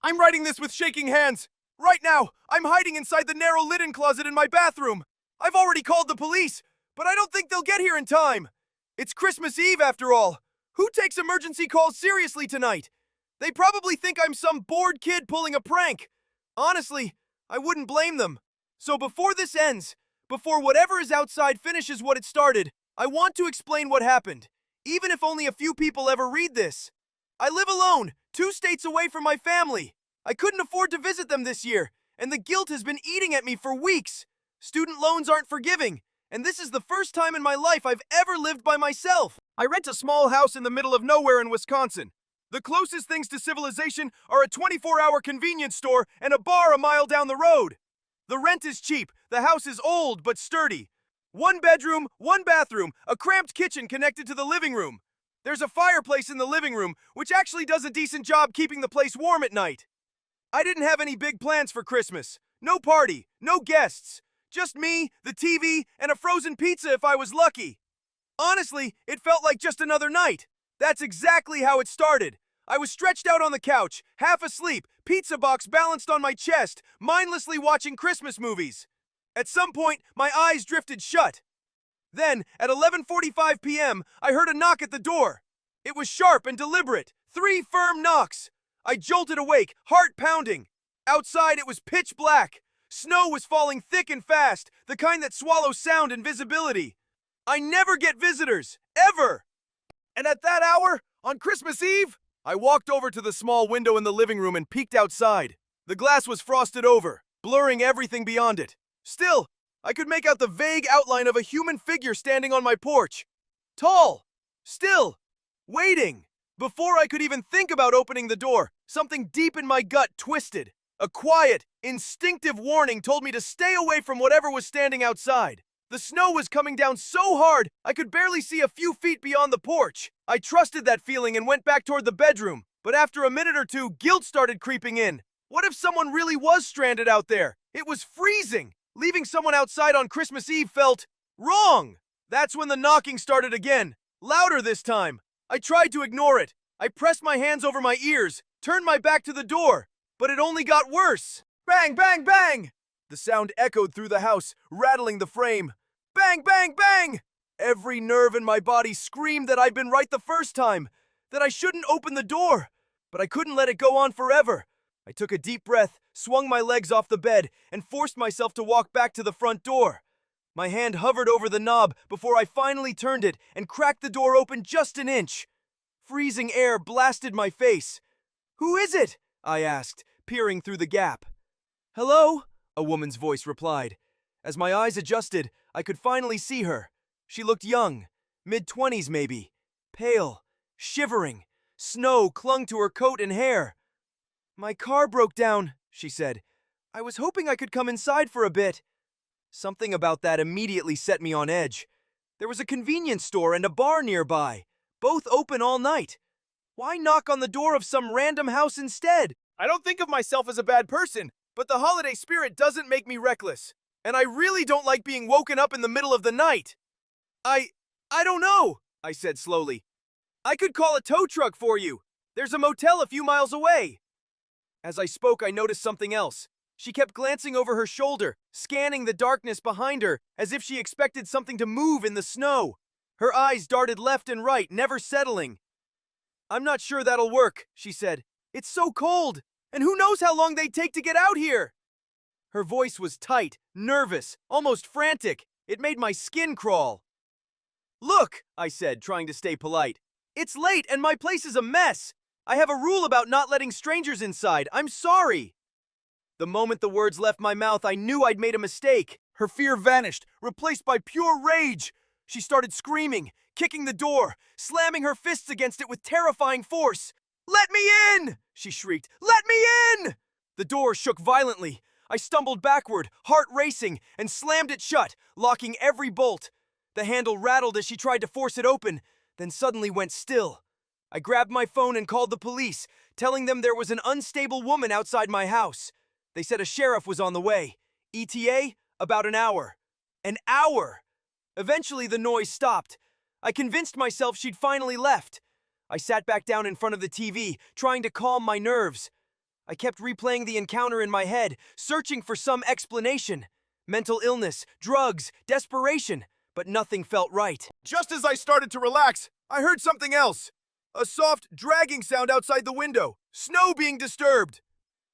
I'm writing this with shaking hands. Right now, I'm hiding inside the narrow linen closet in my bathroom. I've already called the police, but I don't think they'll get here in time. It's Christmas Eve after all. Who takes emergency calls seriously tonight? They probably think I'm some bored kid pulling a prank. Honestly, I wouldn't blame them. So before this ends, before whatever is outside finishes what it started, I want to explain what happened, even if only a few people ever read this. I live alone, 2 states away from my family. I couldn't afford to visit them this year, and the guilt has been eating at me for weeks. Student loans aren't forgiving, and this is the first time in my life I've ever lived by myself. I rent a small house in the middle of nowhere in Wisconsin. The closest things to civilization are a 24-hour convenience store and a bar a mile down the road. The rent is cheap, the house is old but sturdy. 1 bedroom, 1 bathroom, a cramped kitchen connected to the living room. There's a fireplace in the living room, which actually does a decent job keeping the place warm at night. I didn't have any big plans for Christmas. No party, no guests. Just me, the TV, and a frozen pizza if I was lucky. Honestly, it felt like just another night. That's exactly how it started. I was stretched out on the couch, half asleep, pizza box balanced on my chest, mindlessly watching Christmas movies. At some point, my eyes drifted shut. Then, at 11:45 p.m., I heard a knock at the door. It was sharp and deliberate. 3 firm knocks. I jolted awake, heart pounding. Outside, it was pitch black. Snow was falling thick and fast, the kind that swallows sound and visibility. I never get visitors, ever! And at that hour, on Christmas Eve, I walked over to the small window in the living room and peeked outside. The glass was frosted over, blurring everything beyond it. Still, I could make out the vague outline of a human figure standing on my porch. Tall, still, waiting. Before I could even think about opening the door, something deep in my gut twisted. A quiet, instinctive warning told me to stay away from whatever was standing outside. The snow was coming down so hard, I could barely see a few feet beyond the porch. I trusted that feeling and went back toward the bedroom. But after a minute or two, guilt started creeping in. What if someone really was stranded out there? It was freezing. Leaving someone outside on Christmas Eve felt wrong. That's when the knocking started again. Louder this time. I tried to ignore it. I pressed my hands over my ears, turned my back to the door. But it only got worse. Bang, bang, bang! The sound echoed through the house, rattling the frame. Bang, bang, bang! Every nerve in my body screamed that I'd been right the first time, that I shouldn't open the door. But I couldn't let it go on forever. I took a deep breath, swung my legs off the bed, and forced myself to walk back to the front door. My hand hovered over the knob before I finally turned it and cracked the door open just an inch. Freezing air blasted my face. "Who is it?" I asked, peering through the gap. "Hello?" a woman's voice replied. As my eyes adjusted, I could finally see her. She looked young, mid-20s maybe, pale, shivering. Snow clung to her coat and hair. "My car broke down," she said. "I was hoping I could come inside for a bit." Something about that immediately set me on edge. There was a convenience store and a bar nearby, both open all night. Why knock on the door of some random house instead? I don't think of myself as a bad person, but the holiday spirit doesn't make me reckless. And I really don't like being woken up in the middle of the night. I don't know, I said slowly. "I could call a tow truck for you. There's a motel a few miles away." As I spoke, I noticed something else. She kept glancing over her shoulder, scanning the darkness behind her, as if she expected something to move in the snow. Her eyes darted left and right, never settling. "I'm not sure that'll work," she said. "It's so cold, and who knows how long they'd take to get out here." Her voice was tight, nervous, almost frantic. It made my skin crawl. "Look," I said, trying to stay polite. "It's late and my place is a mess. I have a rule about not letting strangers inside. I'm sorry." The moment the words left my mouth, I knew I'd made a mistake. Her fear vanished, replaced by pure rage. She started screaming, kicking the door, slamming her fists against it with terrifying force. "Let me in!" she shrieked. "Let me in!" The door shook violently. I stumbled backward, heart racing, and slammed it shut, locking every bolt. The handle rattled as she tried to force it open, then suddenly went still. I grabbed my phone and called the police, telling them there was an unstable woman outside my house. They said a sheriff was on the way. ETA? About an hour. An hour! Eventually the noise stopped. I convinced myself she'd finally left. I sat back down in front of the TV, trying to calm my nerves. I kept replaying the encounter in my head, searching for some explanation. Mental illness, drugs, desperation, but nothing felt right. Just as I started to relax, I heard something else. A soft, dragging sound outside the window. Snow being disturbed.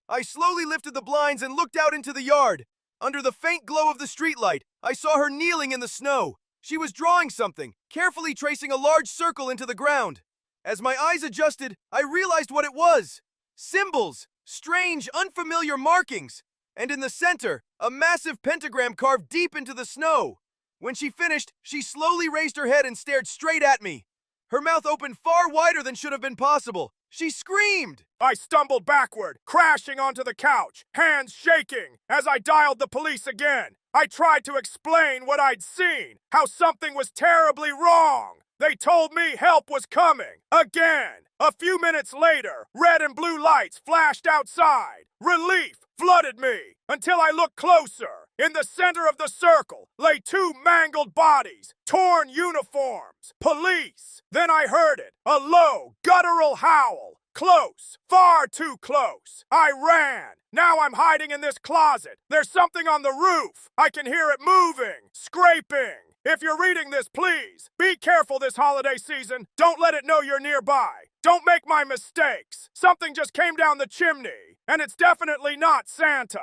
I slowly lifted the blinds and looked out into the yard. Under the faint glow of the streetlight, I saw her kneeling in the snow. She was drawing something, carefully tracing a large circle into the ground. As my eyes adjusted, I realized what it was. Symbols, strange, unfamiliar markings. And in the center, a massive pentagram carved deep into the snow. When she finished, she slowly raised her head and stared straight at me. Her mouth opened far wider than should have been possible. She screamed! I stumbled backward, crashing onto the couch, hands shaking. As I dialed the police again, I tried to explain what I'd seen, how something was terribly wrong. They told me help was coming. Again. A few minutes later, red and blue lights flashed outside. Relief flooded me until I looked closer. In the center of the circle lay two mangled bodies, torn uniforms, police. Then I heard it, a low, guttural howl. Close, far too close. I ran. Now I'm hiding in this closet. There's something on the roof. I can hear it moving, scraping. If you're reading this, please, be careful this holiday season. Don't let it know you're nearby. Don't make my mistakes. Something just came down the chimney, and it's definitely not Santa.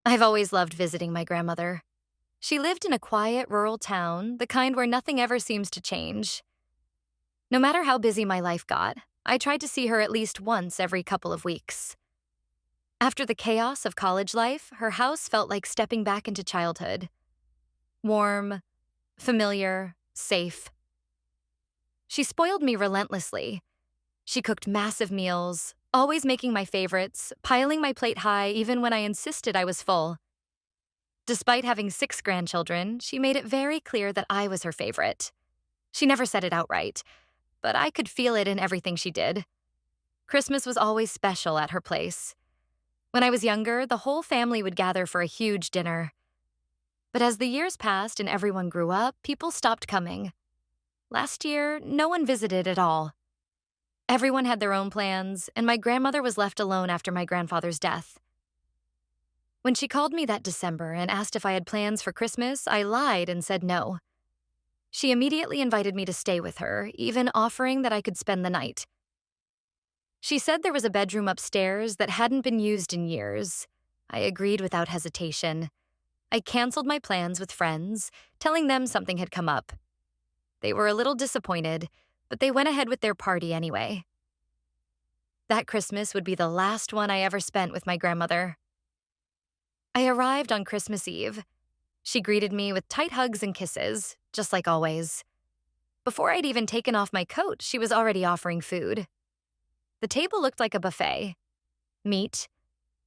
I've always loved visiting my grandmother. She lived in a quiet, rural town, the kind where nothing ever seems to change. No matter how busy my life got, I tried to see her at least once every couple of weeks. After the chaos of college life, her house felt like stepping back into childhood. Warm, familiar, safe. She spoiled me relentlessly. She cooked massive meals, always making my favorites, piling my plate high even when I insisted I was full. Despite having 6 grandchildren, she made it very clear that I was her favorite. She never said it outright, but I could feel it in everything she did. Christmas was always special at her place. When I was younger, the whole family would gather for a huge dinner. But as the years passed and everyone grew up, people stopped coming. Last year, no one visited at all. Everyone had their own plans, and my grandmother was left alone after my grandfather's death. When she called me that December and asked if I had plans for Christmas, I lied and said no. She immediately invited me to stay with her, even offering that I could spend the night. She said there was a bedroom upstairs that hadn't been used in years. I agreed without hesitation. I canceled my plans with friends, telling them something had come up. They were a little disappointed, but they went ahead with their party anyway. That Christmas would be the last one I ever spent with my grandmother. I arrived on Christmas Eve. She greeted me with tight hugs and kisses, just like always. Before I'd even taken off my coat, she was already offering food. The table looked like a buffet. Meat,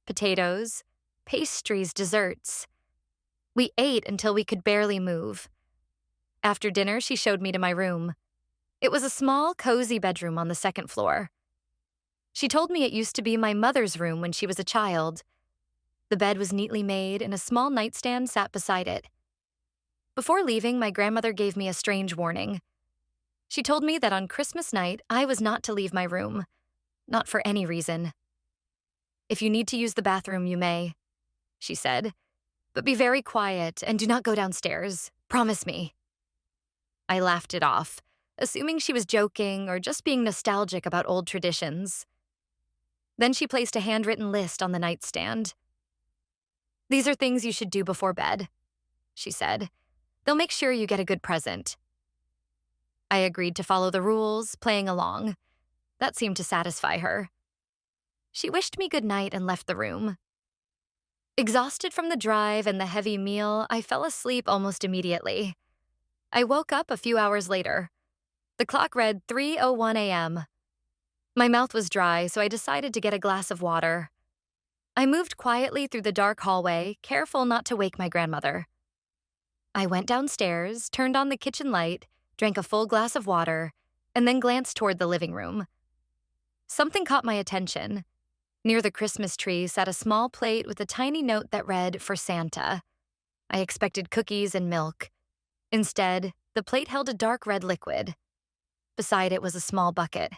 potatoes, pastries, desserts. We ate until we could barely move. After dinner, she showed me to my room. It was a small, cozy bedroom on the 2nd floor. She told me it used to be my mother's room when she was a child. The bed was neatly made and a small nightstand sat beside it. Before leaving, my grandmother gave me a strange warning. She told me that on Christmas night, I was not to leave my room. Not for any reason. If you need to use the bathroom, you may, she said. But be very quiet and do not go downstairs. Promise me. I laughed it off, assuming she was joking or just being nostalgic about old traditions. Then she placed a handwritten list on the nightstand. These are things you should do before bed, she said. They'll make sure you get a good present. I agreed to follow the rules, playing along. That seemed to satisfy her. She wished me good night and left the room. Exhausted from the drive and the heavy meal, I fell asleep almost immediately. I woke up a few hours later. The clock read 3:01 a.m. My mouth was dry, so I decided to get a glass of water. I moved quietly through the dark hallway, careful not to wake my grandmother. I went downstairs, turned on the kitchen light, drank a full glass of water, and then glanced toward the living room. Something caught my attention. Near the Christmas tree sat a small plate with a tiny note that read, "For Santa." I expected cookies and milk. Instead, the plate held a dark red liquid. Beside it was a small bucket.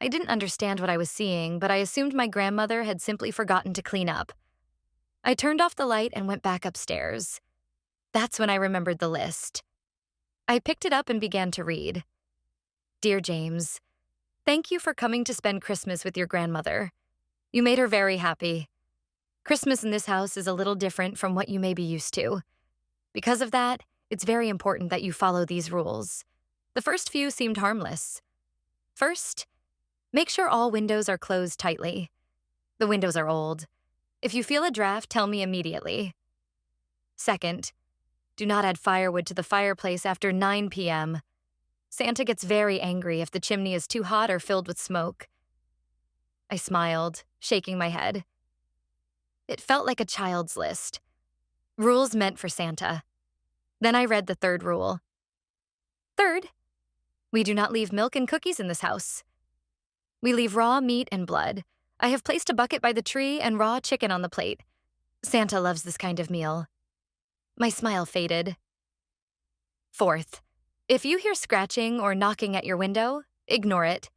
I didn't understand what I was seeing, but I assumed my grandmother had simply forgotten to clean up. I turned off the light and went back upstairs. That's when I remembered the list. I picked it up and began to read. Dear James, thank you for coming to spend Christmas with your grandmother. You made her very happy. Christmas in this house is a little different from what you may be used to. Because of that, it's very important that you follow these rules. The first few seemed harmless. First, make sure all windows are closed tightly. The windows are old. If you feel a draft, tell me immediately. Second, do not add firewood to the fireplace after 9 p.m. Santa gets very angry if the chimney is too hot or filled with smoke. I smiled, shaking my head. It felt like a child's list. Rules meant for Santa. Then I read the third rule. Third, we do not leave milk and cookies in this house. We leave raw meat and blood. I have placed a bucket by the tree and raw chicken on the plate. Santa loves this kind of meal. My smile faded. Fourth, if you hear scratching or knocking at your window, ignore it.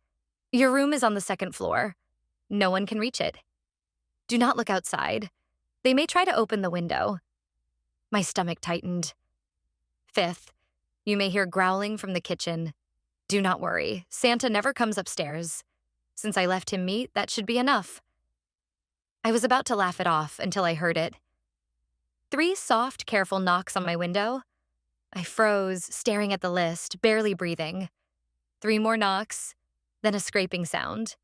Your room is on the second floor. No one can reach it. Do not look outside. They may try to open the window. My stomach tightened. Fifth, you may hear growling from the kitchen. Do not worry, Santa never comes upstairs. Since I left him meat, that should be enough. I was about to laugh it off until I heard it. 3 soft, careful knocks on my window. I froze, staring at the list, barely breathing. 3 more knocks, then a scraping sound.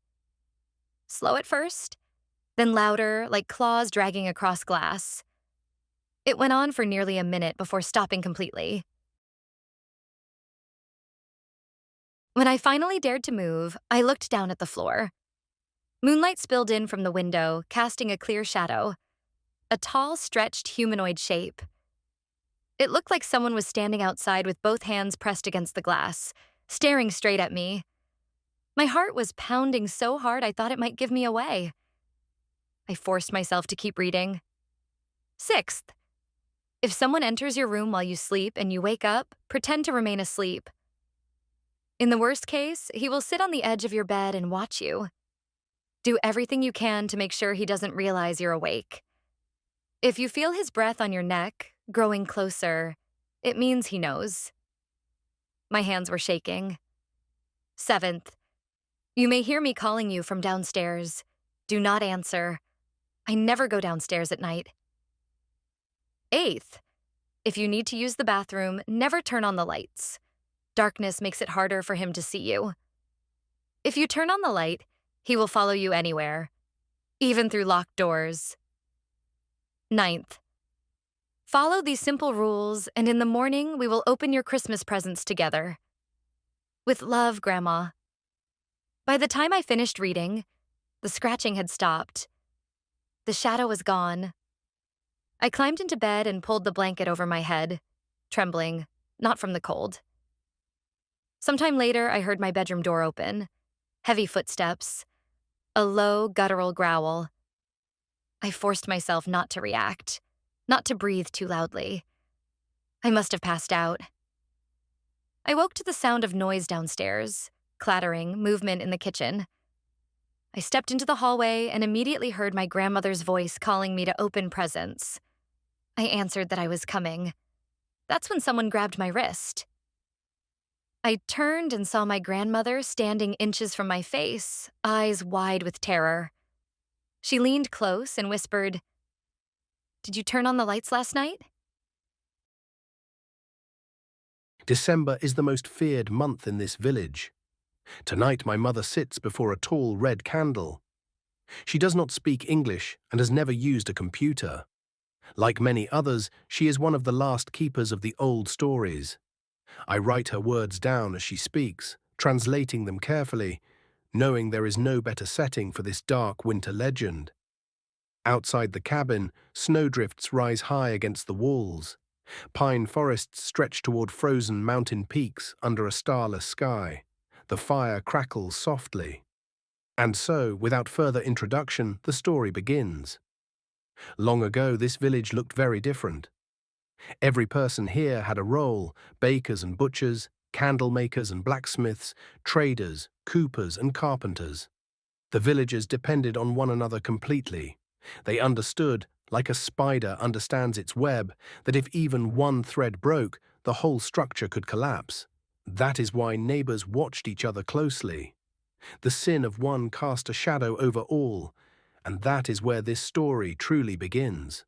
Slow at first, then louder, like claws dragging across glass. It went on for nearly a minute before stopping completely. When I finally dared to move, I looked down at the floor. Moonlight spilled in from the window, casting a clear shadow. A tall, stretched humanoid shape. It looked like someone was standing outside with both hands pressed against the glass, staring straight at me. My heart was pounding so hard I thought it might give me away. I forced myself to keep reading. Sixth, if someone enters your room while you sleep and you wake up, pretend to remain asleep. In the worst case, he will sit on the edge of your bed and watch you. Do everything you can to make sure he doesn't realize you're awake. If you feel his breath on your neck, growing closer, it means he knows. My hands were shaking. Seventh, you may hear me calling you from downstairs. Do not answer. I never go downstairs at night. Eighth, if you need to use the bathroom, never turn on the lights. Darkness makes it harder for him to see you. If you turn on the light, he will follow you anywhere, even through locked doors. Ninth, follow these simple rules, and in the morning we will open your Christmas presents together. With love, Grandma. By the time I finished reading, the scratching had stopped. The shadow was gone. I climbed into bed and pulled the blanket over my head, trembling, not from the cold. Sometime later, I heard my bedroom door open. Heavy footsteps. A low, guttural growl. I forced myself not to react, not to breathe too loudly. I must have passed out. I woke to the sound of noise downstairs, clattering, movement in the kitchen. I stepped into the hallway and immediately heard my grandmother's voice calling me to open presents. I answered that I was coming. That's when someone grabbed my wrist. I turned and saw my grandmother standing inches from my face, eyes wide with terror. She leaned close and whispered, "Did you turn on the lights last night?" December is the most feared month in this village. Tonight my mother sits before a tall red candle. She does not speak English and has never used a computer. Like many others, she is one of the last keepers of the old stories. I write her words down as she speaks, translating them carefully, knowing there is no better setting for this dark winter legend. Outside the cabin, snowdrifts rise high against the walls. Pine forests stretch toward frozen mountain peaks under a starless sky. The fire crackles softly. And so, without further introduction, the story begins. Long ago, this village looked very different. Every person here had a role: bakers and butchers, candle makers and blacksmiths, traders, coopers, and carpenters. The villagers depended on one another completely. They understood, like a spider understands its web, that if even one thread broke, the whole structure could collapse. That is why neighbors watched each other closely. The sin of one cast a shadow over all, and that is where this story truly begins.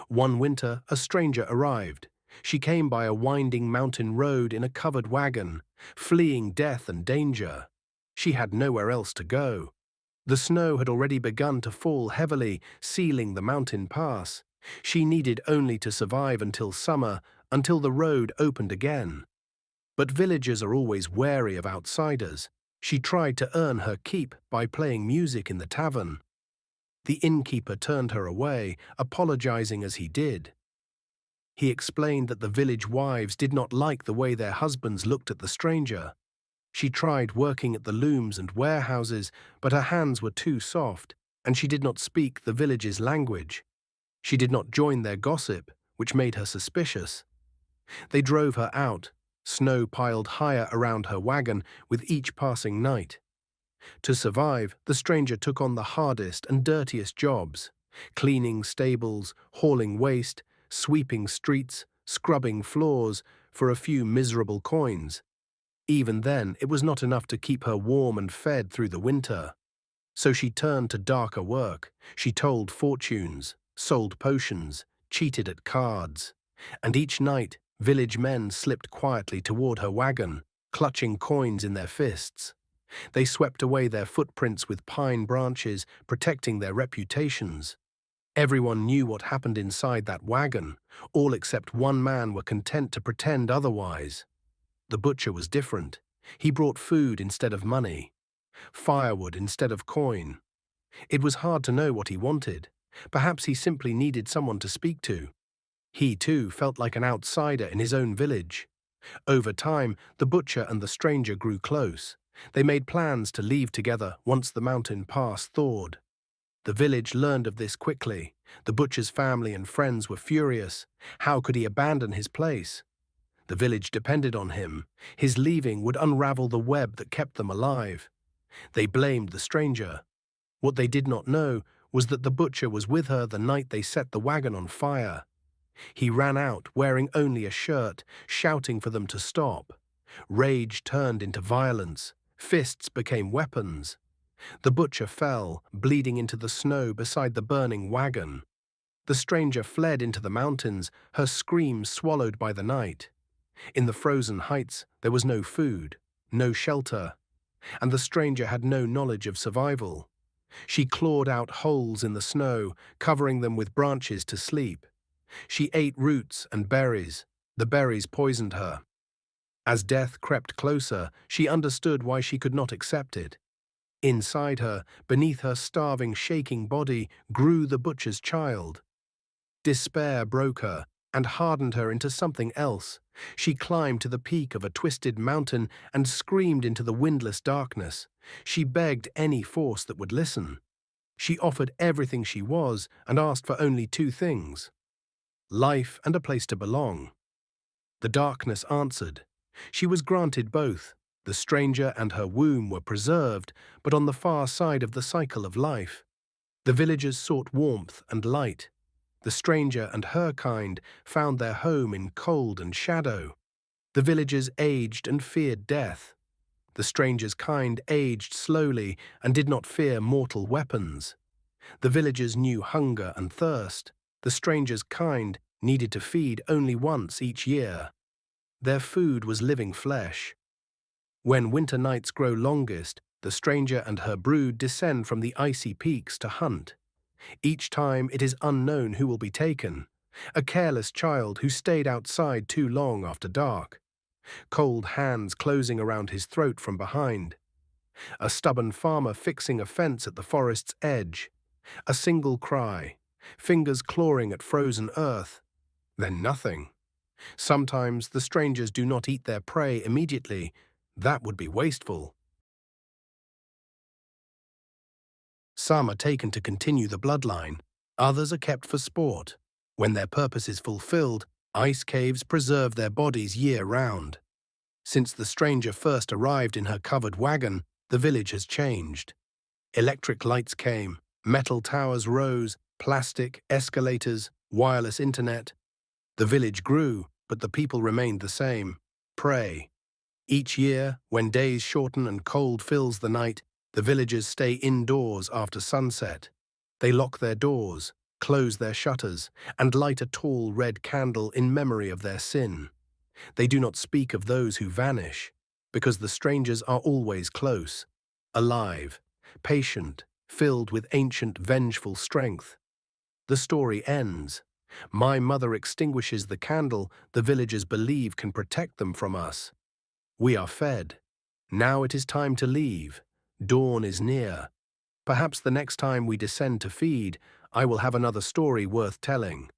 One winter, a stranger arrived. She came by a winding mountain road in a covered wagon, fleeing death and danger. She had nowhere else to go. The snow had already begun to fall heavily, sealing the mountain pass. She needed only to survive until summer, until the road opened again. But villagers are always wary of outsiders. She tried to earn her keep by playing music in the tavern. The innkeeper turned her away, apologizing as he did. He explained that the village wives did not like the way their husbands looked at the stranger. She tried working at the looms and warehouses, but her hands were too soft, and she did not speak the village's language. She did not join their gossip, which made her suspicious. They drove her out. Snow piled higher around her wagon with each passing night. To survive, the stranger took on the hardest and dirtiest jobs: cleaning stables, hauling waste, sweeping streets, scrubbing floors, for a few miserable coins. Even then, it was not enough to keep her warm and fed through the winter. So she turned to darker work. She told fortunes, sold potions, cheated at cards. And each night, village men slipped quietly toward her wagon, clutching coins in their fists. They swept away their footprints with pine branches, protecting their reputations. Everyone knew what happened inside that wagon. All except one man were content to pretend otherwise. The butcher was different. He brought food instead of money, firewood instead of coin. It was hard to know what he wanted. Perhaps he simply needed someone to speak to. He, too, felt like an outsider in his own village. Over time, the butcher and the stranger grew close. They made plans to leave together once the mountain pass thawed. The village learned of this quickly. The butcher's family and friends were furious. How could he abandon his place? The village depended on him. His leaving would unravel the web that kept them alive. They blamed the stranger. What they did not know was that the butcher was with her the night they set the wagon on fire. He ran out, wearing only a shirt, shouting for them to stop. Rage turned into violence. Fists became weapons. The butcher fell, bleeding into the snow beside the burning wagon. The stranger fled into the mountains, her screams swallowed by the night. In the frozen heights, there was no food, no shelter, and the stranger had no knowledge of survival. She clawed out holes in the snow, covering them with branches to sleep. She ate roots and berries. The berries poisoned her. As death crept closer, she understood why she could not accept it. Inside her, beneath her starving, shaking body, grew the butcher's child. Despair broke her and hardened her into something else. She climbed to the peak of a twisted mountain and screamed into the windless darkness. She begged any force that would listen. She offered everything she was and asked for only two things: life and a place to belong. The darkness answered. She was granted both. The stranger and her womb were preserved, but on the far side of the cycle of life. The villagers sought warmth and light. The stranger and her kind found their home in cold and shadow. The villagers aged and feared death. The stranger's kind aged slowly and did not fear mortal weapons. The villagers knew hunger and thirst. The stranger's kind needed to feed only once each year. Their food was living flesh. When winter nights grow longest, the stranger and her brood descend from the icy peaks to hunt. Each time it is unknown who will be taken: a careless child who stayed outside too long after dark, cold hands closing around his throat from behind, a stubborn farmer fixing a fence at the forest's edge, a single cry, fingers clawing at frozen earth, then nothing. Sometimes the strangers do not eat their prey immediately. That would be wasteful. Some are taken to continue the bloodline. Others are kept for sport. When their purpose is fulfilled, ice caves preserve their bodies year-round. Since the stranger first arrived in her covered wagon, The village has changed. Electric lights came, metal towers rose, plastic, escalators, wireless internet. The village grew, but the people remained the same. Pray. Each year, when days shorten and cold fills the night, the villagers stay indoors after sunset. They lock their doors, close their shutters, and light a tall red candle in memory of their sin. They do not speak of those who vanish, because the strangers are always close, alive, patient, filled with ancient vengeful strength. The story ends. My mother extinguishes the candle the villagers believe can protect them from us. We are fed. Now it is time to leave. Dawn is near. Perhaps the next time we descend to feed, I will have another story worth telling.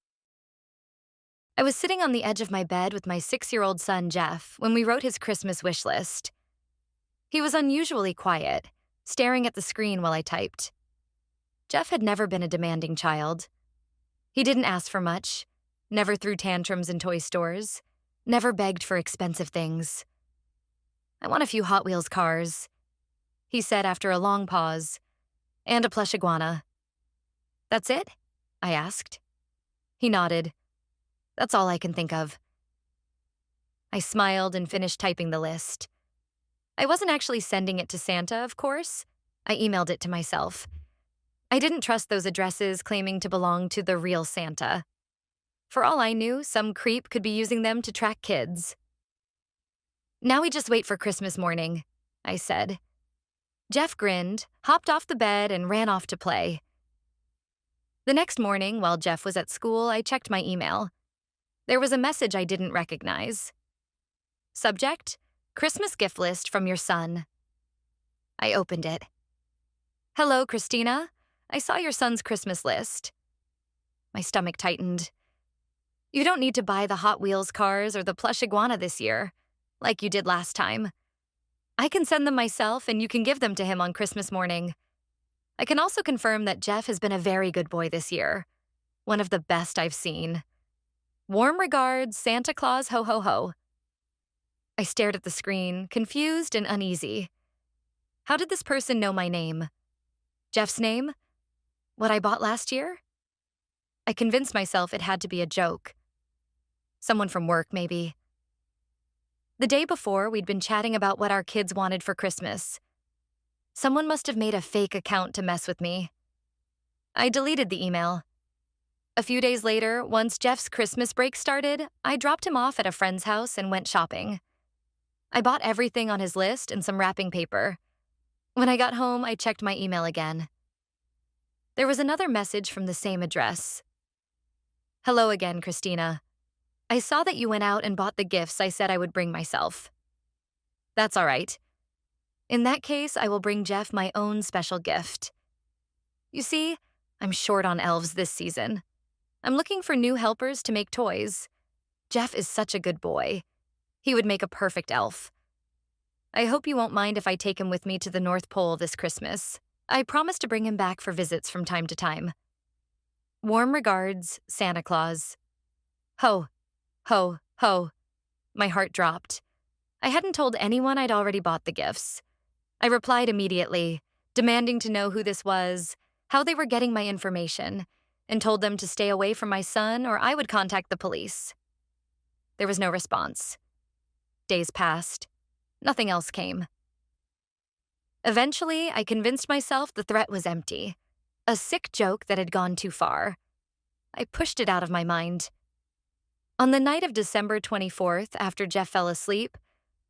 I was sitting on the edge of my bed with my 6-year-old son, Jeff, when we wrote his Christmas wish list. He was unusually quiet, staring at the screen while I typed. Jeff had never been a demanding child. He didn't ask for much, never threw tantrums in toy stores, never begged for expensive things. "I want a few Hot Wheels cars," he said after a long pause, "and a plush iguana." "That's it?" I asked. He nodded. "That's all I can think of." I smiled and finished typing the list. I wasn't actually sending it to Santa, of course. I emailed it to myself. I didn't trust those addresses claiming to belong to the real Santa. For all I knew, some creep could be using them to track kids. "Now we just wait for Christmas morning," I said. Jeff grinned, hopped off the bed, and ran off to play. The next morning, while Jeff was at school, I checked my email. There was a message I didn't recognize. Subject: Christmas gift list from your son. I opened it. "Hello, Christina. I saw your son's Christmas list." My stomach tightened. "You don't need to buy the Hot Wheels cars or the plush iguana this year, like you did last time. I can send them myself and you can give them to him on Christmas morning. I can also confirm that Jeff has been a very good boy this year. One of the best I've seen. Warm regards, Santa Claus, ho ho ho." I stared at the screen, confused and uneasy. How did this person know my name? Jeff's name? What I bought last year? I convinced myself it had to be a joke. Someone from work, maybe. The day before, we'd been chatting about what our kids wanted for Christmas. Someone must have made a fake account to mess with me. I deleted the email. A few days later, once Jeff's Christmas break started, I dropped him off at a friend's house and went shopping. I bought everything on his list and some wrapping paper. When I got home, I checked my email again. There was another message from the same address. "Hello again, Christina. I saw that you went out and bought the gifts I said I would bring myself." "That's all right. In that case, I will bring Jeff my own special gift. You see, I'm short on elves this season. I'm looking for new helpers to make toys. Jeff is such a good boy. He would make a perfect elf. I hope you won't mind if I take him with me to the North Pole this Christmas. I promise to bring him back for visits from time to time. Warm regards, Santa Claus." Ho, ho, ho. My heart dropped. I hadn't told anyone I'd already bought the gifts. I replied immediately, demanding to know who this was, how they were getting my information, and told them to stay away from my son or I would contact the police. There was no response. Days passed. Nothing else came. Eventually, I convinced myself the threat was empty, a sick joke that had gone too far. I pushed it out of my mind. On the night of December 24th, after Jeff fell asleep,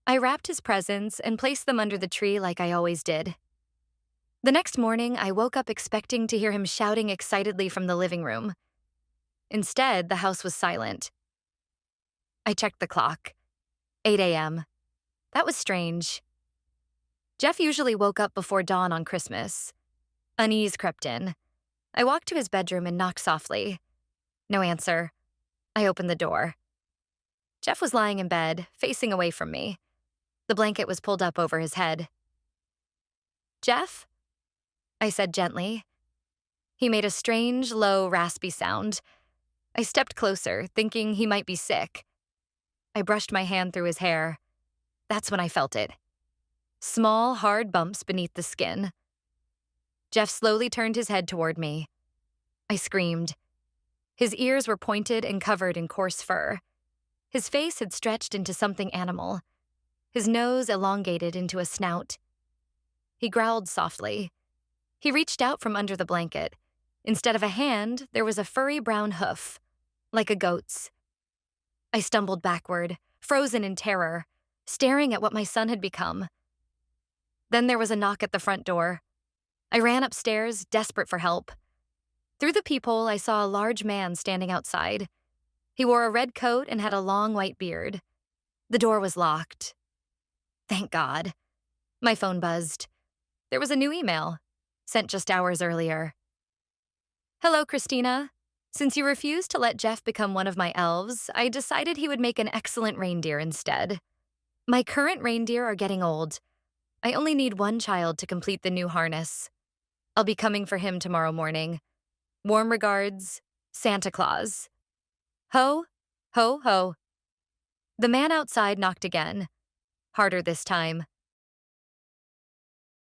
I wrapped his presents and placed them under the tree like I always did. The next morning, I woke up expecting to hear him shouting excitedly from the living room. Instead, the house was silent. I checked the clock. 8 a.m. That was strange. Jeff usually woke up before dawn on Christmas. Unease crept in. I walked to his bedroom and knocked softly. No answer. I opened the door. Jeff was lying in bed, facing away from me. The blanket was pulled up over his head. "Jeff?" I said gently. He made a strange, low, raspy sound. I stepped closer, thinking he might be sick. I brushed my hand through his hair. That's when I felt it. small, hard bumps beneath the skin. Jeff slowly turned his head toward me. I screamed. His ears were pointed and covered in coarse fur. His face had stretched into something animal, his nose elongated into a snout. He growled softly. He reached out from under the blanket. Instead of a hand, there was a furry brown hoof, like a goat's. I stumbled backward, frozen in terror, staring at what my son had become. Then there was a knock at the front door. I ran upstairs, desperate for help. Through the peephole, I saw a large man standing outside. He wore a red coat and had a long white beard. The door was locked. Thank God. My phone buzzed. There was a new email, sent just hours earlier. Hello, Christina. Since you refused to let Jeff become one of my elves, I decided he would make an excellent reindeer instead. My current reindeer are getting old. I only need one child to complete the new harness. I'll be coming for him tomorrow morning. Warm regards, Santa Claus. Ho, ho, ho. The man outside knocked again, harder this time.